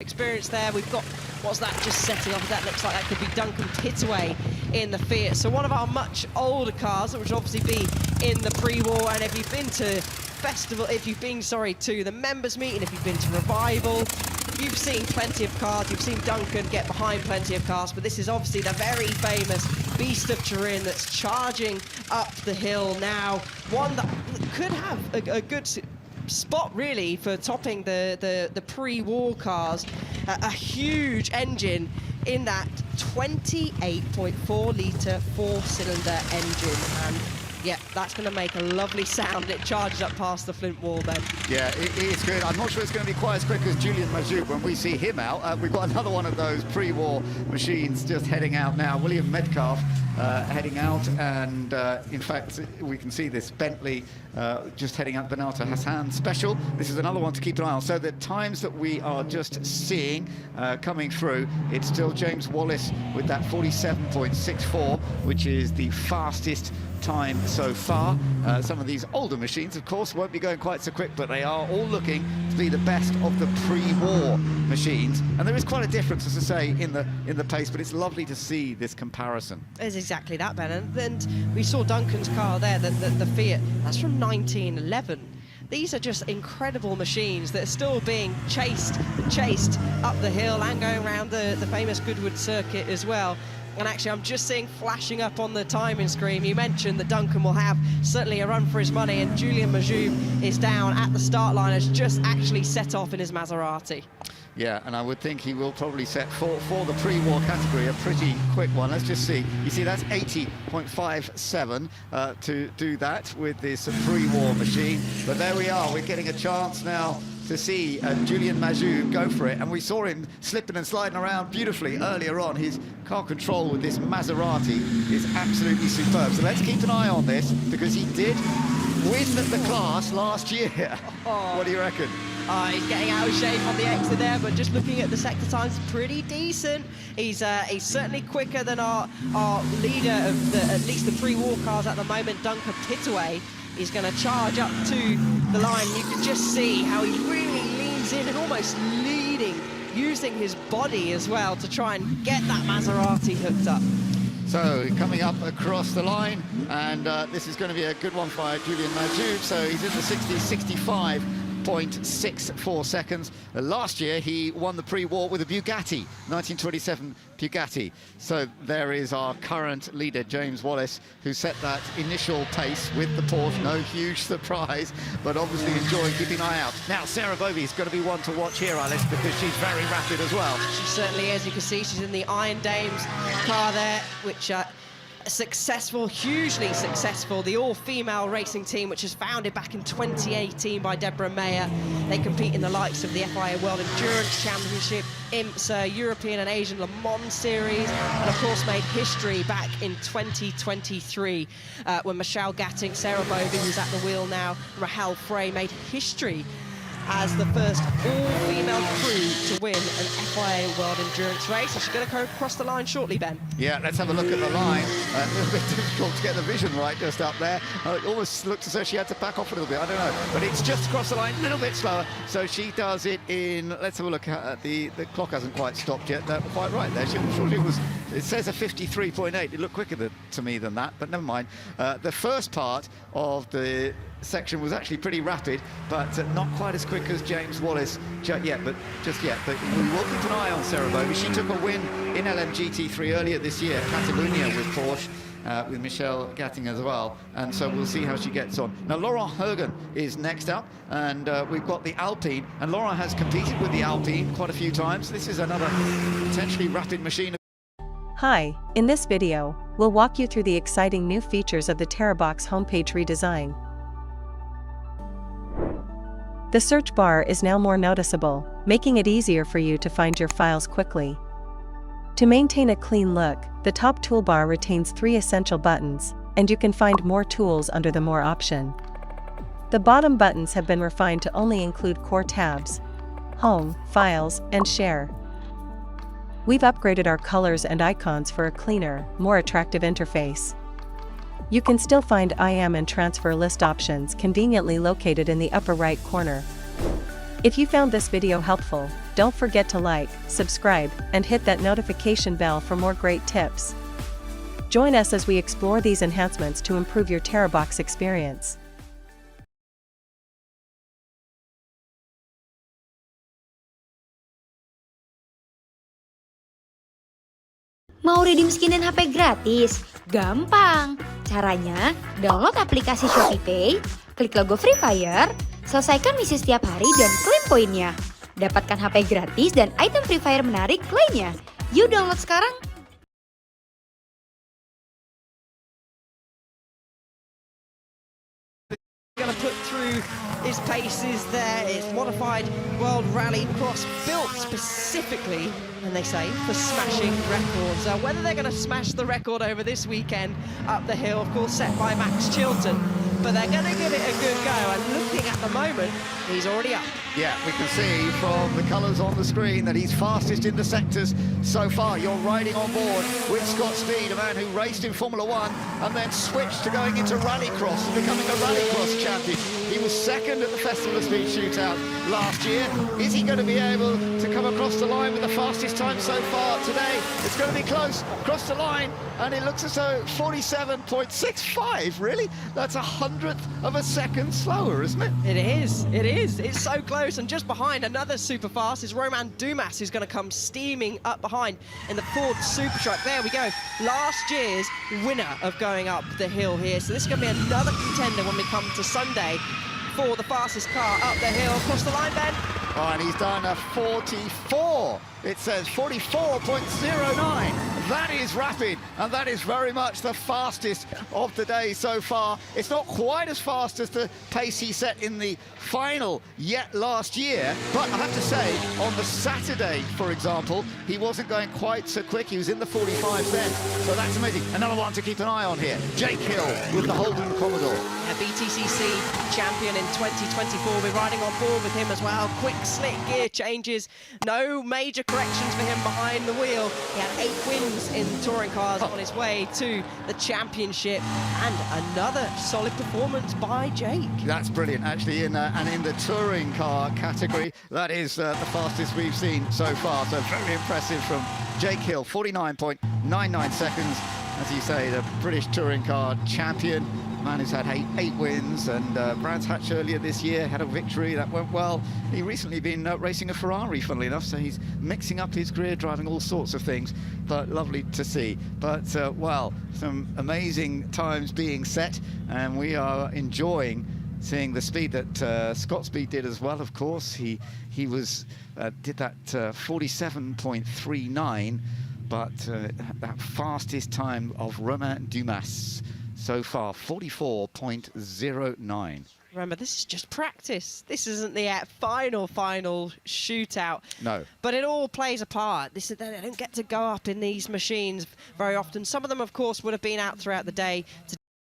experience there. We've got, what's that just setting off? That looks like that could be Duncan Pittaway in the Fiat. So one of our much older cars that would obviously be in the pre-war. And if you've been to festival, if you've been, to the members meeting, if you've been to Revival, you've seen plenty of cars, you've seen Duncan get behind plenty of cars, but this is obviously the very famous Beast of Turin that's charging up the hill now. One that could have a good spot really for topping the pre-war cars. A huge engine in that 28.4 litre 4-cylinder engine, and yeah, that's going to make a lovely sound. It charges up past the Flint wall then. Yeah, it's good. I'm not sure it's going to be quite as quick as Julian Majoub when we see him out. We've got another one of those pre-war machines just heading out now. William Metcalf heading out, and in fact, we can see this Bentley just heading out Bernardo Hassan Special. This is another one to keep an eye on. So the times that we are just seeing coming through, it's still James Wallace with that 47.64, which is the fastest time so far. Some of these older machines, of course, won't be going quite so quick, but they are all looking to be the best of the pre-war machines. And there is quite a difference, as I say, in the pace, but it's lovely to see this comparison. It's exactly that, Ben. And we saw Duncan's car there, the Fiat. That's from 1911. These are just incredible machines that are still being chased up the hill and going around the famous Goodwood circuit as well. And actually, I'm just seeing flashing up on the timing screen, you mentioned that Duncan will have certainly a run for his money, and Julian Majoub is down at the start line, has just actually set off in his Maserati. Yeah, and I would think he will probably set for the pre-war category a pretty quick one. Let's just see. You see, that's 80.57 to do that with this pre-war machine. But there we are. We're getting a chance now to see Julian Majoub go for it, and we saw him slipping and sliding around beautifully earlier on. His car control with this Maserati is absolutely superb. So let's keep an eye on this, because he did win the class last year. What do you reckon? He's getting out of shape on the exit there, but just looking at the sector times, pretty decent. He's certainly quicker than our leader of at least the pre-war cars at the moment, Duncan Pittaway. He's going to charge up to the line. You can just see how he really leans in and almost leading, using his body as well to try and get that Maserati hooked up. So coming up across the line, and this is going to be a good one by Julian Majoub. So he's in the 65.64 seconds. Last year he won the pre-war with a Bugatti, 1927 Bugatti. So there is our current leader, James Wallace, who set that initial pace with the Porsche. No huge surprise, but obviously enjoying keeping an eye out. Now Sarah Bovey's going to be one to watch here, Alice, because she's very rapid as well. She certainly is. You can see she's in the Iron Dames car there, which successful, hugely successful, the all-female racing team, which was founded back in 2018 by Deborah Mayer. They compete in the likes of the FIA World Endurance Championship, IMSA, European and Asian Le Mans Series, and of course made history back in 2023 when Michelle Gatting, Sarah Bovey, who's at the wheel now, Rahel Frey, made history as the first all-female crew to win an FIA World Endurance race. So she's going to go across the line shortly, Ben. Yeah, let's have a look at the line. A little bit difficult to get the vision right just up there. It almost looks as though she had to back off a little bit. I don't know. But it's just across the line, a little bit slower. So she does it in, let's have a look at the clock hasn't quite stopped yet. That's quite right there. Surely it was, it says a 53.8. It looked quicker to me than that, but never mind. The first part of the section was actually pretty rapid, but not quite as quick as James Wallace yet. But we will keep an eye on Sarah Bovey. She took a win in LMGT3 earlier this year, Catalonia with Porsche, with Michelle Gatting as well, and so we'll see how she gets on. Now Laurent Hogan is next up, and we've got the Alpine, and Laurent has competed with the Alpine quite a few times. This is another potentially rapid machine. Hi, in this video, we'll walk you through the exciting new features of the TerraBox homepage redesign. The search bar is now more noticeable, making it easier for you to find your files quickly. To maintain a clean look, the top toolbar retains 3 essential buttons, and you can find more tools under the More option. The bottom buttons have been refined to only include core tabs: Home, Files, and Share. We've upgraded our colors and icons for a cleaner, more attractive interface. You can still find IM and transfer list options conveniently located in the upper right corner. If you found this video helpful, Don't forget to like, subscribe, and hit that notification bell for more great tips. Join us as we explore these enhancements to improve your TerraBox experience. Mau redeem skin dan HP gratis? Gampang! Caranya, download aplikasi ShopeePay, klik logo Free Fire, selesaikan misi setiap hari dan klaim poinnya. Dapatkan HP gratis dan item Free Fire menarik lainnya. Yuk download sekarang! Going to put through his paces there. It's modified World Rally Cross, built specifically, and they say, for smashing records. Whether they're going to smash the record over this weekend up the hill, of course, set by Max Chilton, but they're going to give it a good go. And looking at the moment, he's already up. Yeah, we can see from the colours on the screen that he's fastest in the sectors so far. You're riding on board with Scott Speed, a man who raced in Formula One and then switched to going into Rallycross and becoming a Rallycross champion. He was second at the Festival of Speed shootout last year. Is he going to be able to come across the line with the fastest time so far today? It's going to be close, across the line, and it looks as though 47.65, really? That's 100th of a second slower, isn't it? It is, it is. It's so close. And just behind, another super fast is Romain Dumas, who's going to come steaming up behind in the Ford Super Truck. There we go. Last year's winner of going up the hill here. So this is going to be another contender when we come to Sunday for the fastest car up the hill. Across the line, Ben. Oh, and he's done a 44. It says 44.09. That is rapid, and that is very much the fastest of the day so far. It's not quite as fast as the pace he set in the final yet last year, but I have to say, on the Saturday, for example, he wasn't going quite so quick. He was in the 45s then, so that's amazing. Another one to keep an eye on here, Jake Hill with the Holden Commodore. A BTCC champion in 2024. We're riding on board with him as well. Quick, slick gear changes. No major corrections for him behind the wheel. He had 8 wins in touring cars on his way to the championship. And another solid performance by Jake. That's brilliant, actually, and in the touring car category, that is the fastest we've seen so far. So very impressive from Jake Hill, 49.99 seconds. As you say, the British touring car champion. Man who's had eight wins, and Brands Hatch earlier this year had a victory that went well. He recently been racing a Ferrari, funnily enough, so he's mixing up his career, driving all sorts of things, but lovely to see. But, well, some amazing times being set, and we are enjoying seeing the speed that Scott Speed did as well, of course. He was did that 47.39, but that fastest time of Romain Dumas so far, 44.09. Remember, this is just practice. This isn't the final shootout. No. But it all plays a part. They don't get to go up in these machines very often. Some of them, of course, would have been out throughout the day to